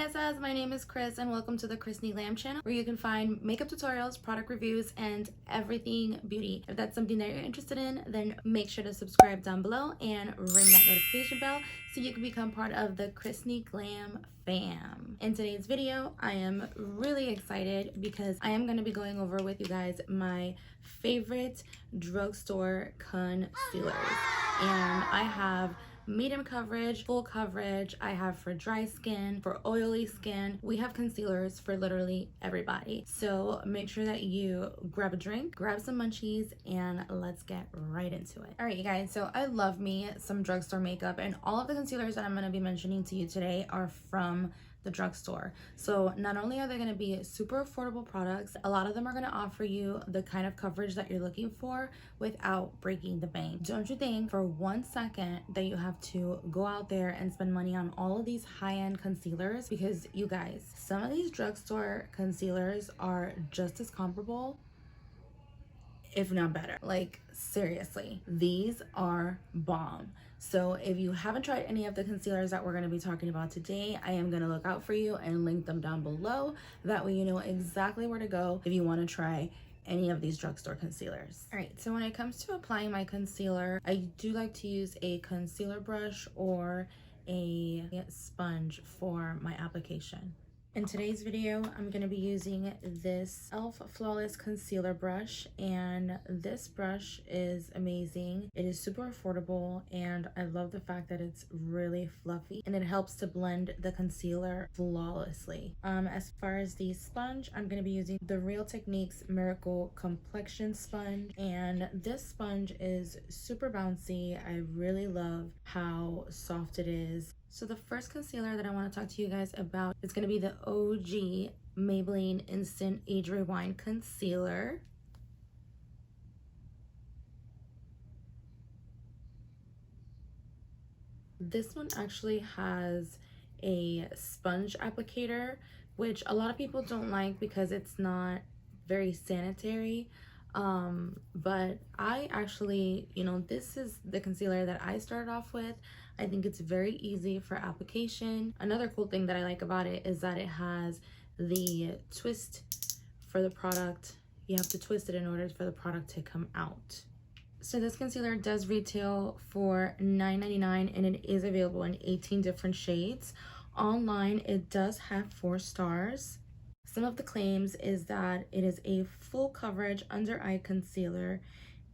Besos, my name is Chris and welcome to the Chrisney Lamb channel, where you can find makeup tutorials, product reviews, and everything beauty. If that's something that you're interested in, then make sure to subscribe down below and ring that notification bell so you can become part of the Chrisney Glam fam. In today's video, I am really excited because I am going to be going over with you guys my favorite drugstore concealers. And I have medium coverage, full coverage. I have for dry skin, for oily skin. We have concealers for literally everybody. So make sure that you grab a drink, grab some munchies, and let's get right into it. All right, you guys, so I love me some drugstore makeup, and all of the concealers that I'm going to be mentioning to you today are from the drugstore. So not only are they going to be super affordable products, a lot of them are going to offer you the kind of coverage that you're looking for without breaking the bank. Don't you think for 1 second that you have to go out there and spend money on all of these high-end concealers? Because you guys, some of these drugstore concealers are just as comparable, if not better. Like, seriously, these are bomb. So if you haven't tried any of the concealers that we're going to be talking about today, I am going to look out for you and link them down below. That way you know exactly where to go if you want to try any of these drugstore concealers. All right, so when it comes to applying my concealer, I do like to use a concealer brush or a sponge for my application. In today's video, I'm going to be using this e.l.f. Flawless Concealer Brush, and this brush is amazing. It is super affordable, and I love the fact that it's really fluffy, and it helps to blend the concealer flawlessly. As far as the sponge, I'm going to be using the Real Techniques Miracle Complexion Sponge, and this sponge is super bouncy. I really love how soft it is. So the first concealer that I want to talk to you guys about is going to be the OG Maybelline Instant Age Rewind Concealer. This one actually has a sponge applicator, which a lot of people don't like because it's not very sanitary. But I actually, this is the concealer that I started off with. I think it's very easy for application. Another cool thing that I like about it is that it has the twist for the product. You have to twist it in order for the product to come out. So this concealer does retail for $9.99 and it is available in 18 different shades. Online, it does have 4 stars. Some of the claims is that it is a full coverage under eye concealer,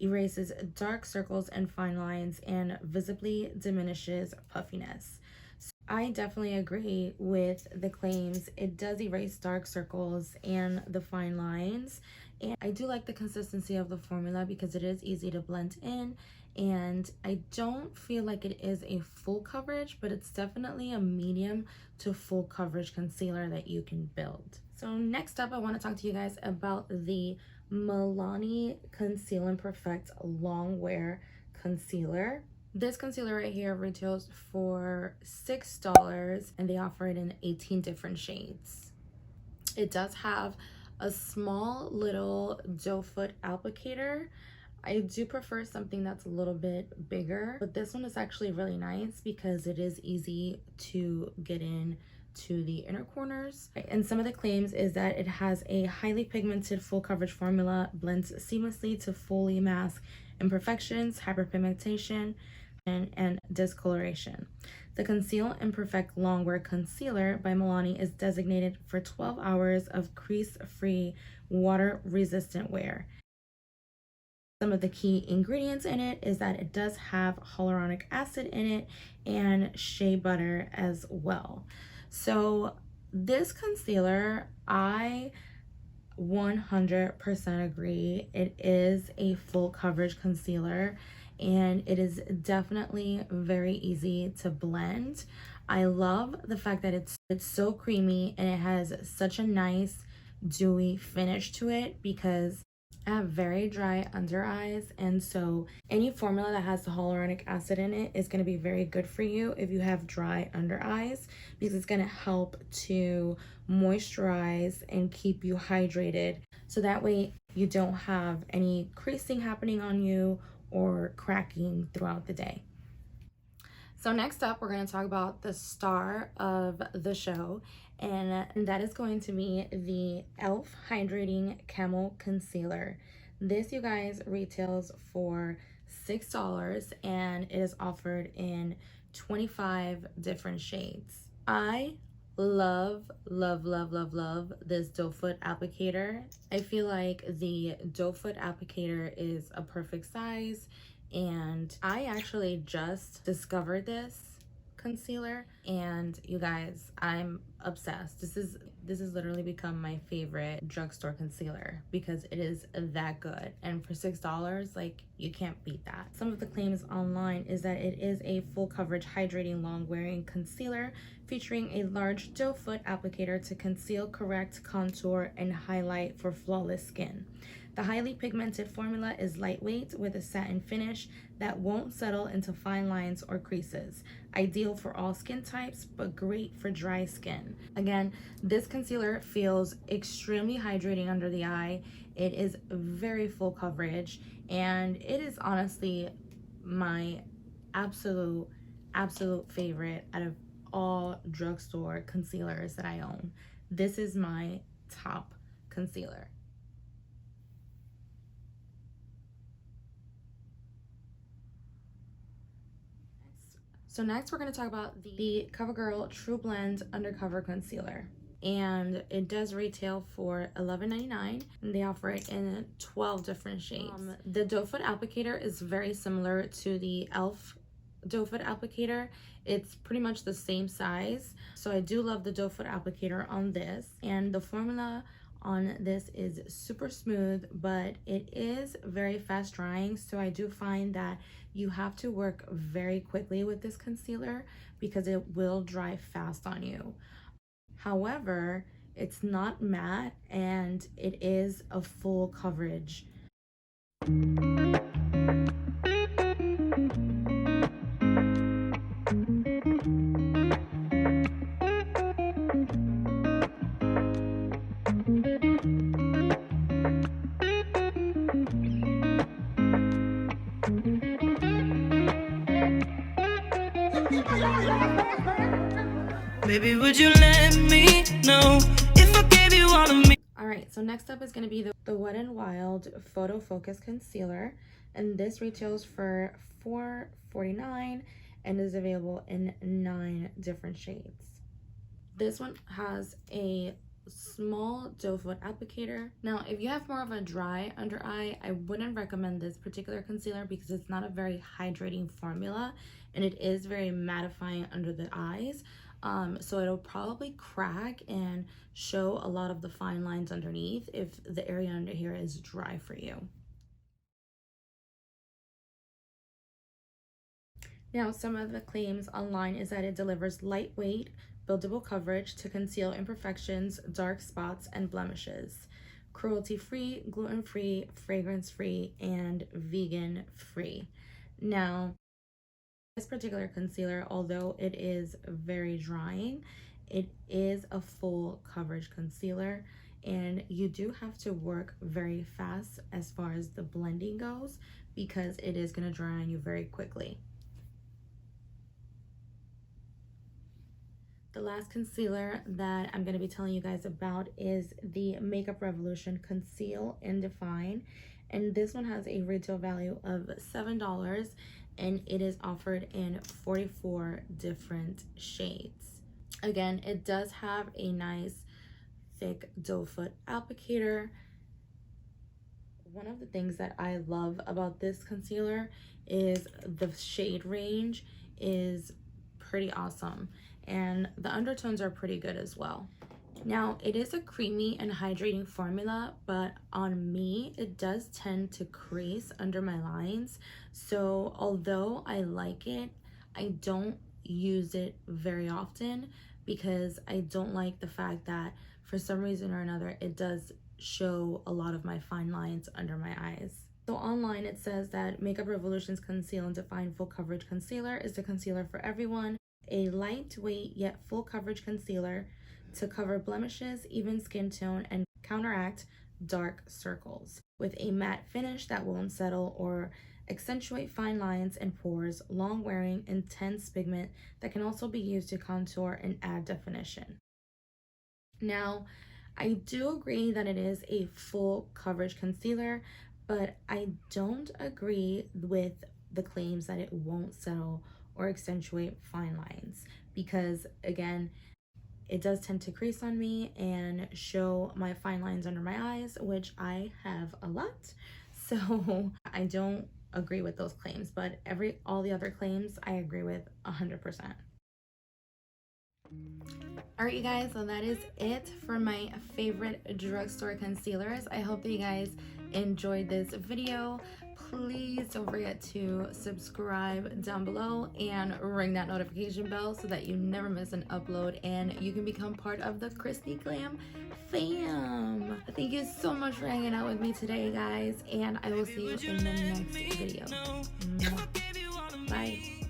erases dark circles and fine lines, and visibly diminishes puffiness. So I definitely agree with the claims. It does erase dark circles and the fine lines, and I do like the consistency of the formula because it is easy to blend in, and I don't feel like it is a full coverage, but it's definitely a medium to full coverage concealer that you can build. So next up, I want to talk to you guys about the Milani Conceal and Perfect Longwear Concealer. This concealer right here retails for $6 and they offer it in 18 different shades. It does have a small little doe foot applicator. I do prefer something that's a little bit bigger, but this one is actually really nice because it is easy to get in to the inner corners. And some of the claims is that it has a highly pigmented full coverage formula, blends seamlessly to fully mask imperfections, hyperpigmentation, and discoloration. The Conceal and Perfect Longwear Concealer by Milani is designated for 12 hours of crease-free, water-resistant wear. Some of the key ingredients in it is that it does have hyaluronic acid in it and shea butter as well. So this concealer, I 100% agree. It is a full coverage concealer and it is definitely very easy to blend. I love the fact that it's so creamy and it has such a nice dewy finish to it because I have very dry under eyes, and so any formula that has the hyaluronic acid in it is going to be very good for you if you have dry under eyes, because it's going to help to moisturize and keep you hydrated, so that way you don't have any creasing happening on you or cracking throughout the day. So next up, we're going to talk about the star of the show, and that is going to be the e.l.f. Hydrating Camel Concealer. This, you guys, retails for $6, and it is offered in 25 different shades. I love this doe foot applicator. I feel like the doe foot applicator is a perfect size, and I actually just discovered this concealer, and you guys, I'm obsessed. This has literally become my favorite drugstore concealer because it is that good, and for $6, like, you can't beat that. Some of the claims online is that it is a full coverage hydrating long wearing concealer featuring a large doe foot applicator to conceal, correct, contour, and highlight for flawless skin. The highly pigmented formula is lightweight with a satin finish that won't settle into fine lines or creases. Ideal for all skin types, but great for dry skin. Again, this concealer feels extremely hydrating under the eye. It is very full coverage, and it is honestly my absolute favorite out of all drugstore concealers that I own. This is my top concealer. So next we're going to talk about the COVERGIRL TRUBLEND Undercover Concealer. And it does retail for $11.99, and they offer it in 12 different shades. The doe foot applicator is very similar to the e.l.f. doe foot applicator. It's pretty much the same size. So I do love the doe foot applicator on this, and the formula on this is super smooth, but it is very fast drying, so I do find that you have to work very quickly with this concealer because it will dry fast on you. However, it's not matte, and it is a full coverage. Baby, would you let me know if I gave you all of me? Alright, so next up is going to be the Wet n Wild Photo Focus Concealer, and this retails for $4.49 and is available in 9 different shades. This one has a small doe foot applicator. Now, if you have more of a dry under eye, I wouldn't recommend this particular concealer because it's not a very hydrating formula, and it is very mattifying under the eyes. So it'll probably crack and show a lot of the fine lines underneath if the area under here is dry for you. Now, some of the claims online is that it delivers lightweight, buildable coverage to conceal imperfections, dark spots, and blemishes. Cruelty-free, gluten-free, fragrance-free, and vegan-free. Now, this particular concealer, although it is very drying, it is a full coverage concealer, and you do have to work very fast as far as the blending goes because it is going to dry on you very quickly. The last concealer that I'm going to be telling you guys about is the Makeup Revolution Conceal and Define, and this one has a retail value of $7, and it is offered in 44 different shades. Again, it does have a nice thick doe foot applicator. One of the things that I love about this concealer is the shade range is pretty awesome, and the undertones are pretty good as well. Now, it is a creamy and hydrating formula, but on me, it does tend to crease under my lines. So although I like it, I don't use it very often because I don't like the fact that for some reason or another, it does show a lot of my fine lines under my eyes. So online, it says that Makeup Revolution's Conceal and Define Full Coverage Concealer is the concealer for everyone. A lightweight yet full coverage concealer to cover blemishes, even skin tone, and counteract dark circles with a matte finish that won't settle or accentuate fine lines and pores, long wearing, intense pigment that can also be used to contour and add definition. Now, I do agree that it is a full coverage concealer, but I don't agree with the claims that it won't settle or accentuate fine lines, because again, it does tend to crease on me and show my fine lines under my eyes, which I have a lot. So I don't agree with those claims, but all the other claims I agree with 100%. Alright, you guys, so that is it for my favorite drugstore concealers. I hope that you guys enjoyed this video. Please don't forget to subscribe down below and ring that notification bell so that you never miss an upload and you can become part of the Christy Glam fam. Thank you so much for hanging out with me today, guys, and I will see you in the next video. Bye.